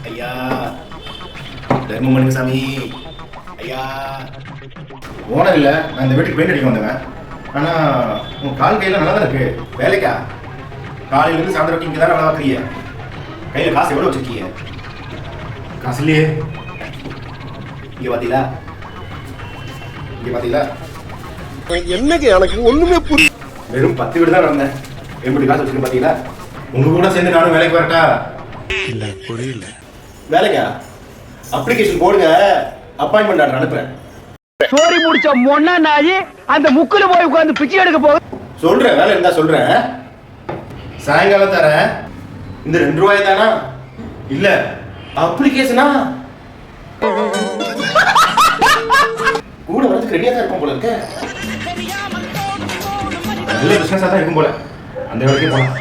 ஐயா தர்மம் பண்ணுங்க சாமி. ஐயா ஓனர் இல்லை, நான் இந்த வீட்டுக்கு பெயிண்ட் அடிக்க வந்தேன். ஆனால் உன் கால் கையில் நல்லா தான் இருக்கு. வேலைக்கா காலையிலேருந்து சாயந்தரம் வரைக்கும் இங்கே தான் நல்லா பார்க்குறீங்க. கையில் காசு எவ்வளோ வச்சுருக்கீங்க? காசு இல்லையே. இங்கே பார்த்தீங்களா? இங்கே பார்த்தீங்களா? என்னங்க எனக்கு ஒண்ணுமே புரியல. வெறும் 10 வீடு தான் நடந்தேன். எப்படி காசு வச்சுருக்கு பார்த்தீங்களா? உங்க கூட சேர்ந்து நானும் வேலைக்கு வரட்டா? இல்ல புரியல. வேலைக்கா அப்ளிகேஷன் போடுங்க, அப்பாயின்மெண்ட் ஆர்டர் அனுப்புறேன். சோரி முடிச்ச மொன்னா நாயி அந்த முக்குல போய் உட்கார்ந்து பிச்சை எடுக்க போகுது. சொல்றேன், வேலை இருந்தா சொல்றேன். சாயங்காலம் தரேன். இந்த 2 ரூபாய் தானா? இல்ல அப்ளிகேஷனா? கூட வரதுக்கு ரெடியா தான் இருக்கும் போல இருக்க. நல்ல பிசினஸா தான் இருக்கும் போல. அந்த வேலைக்கு போலாம்.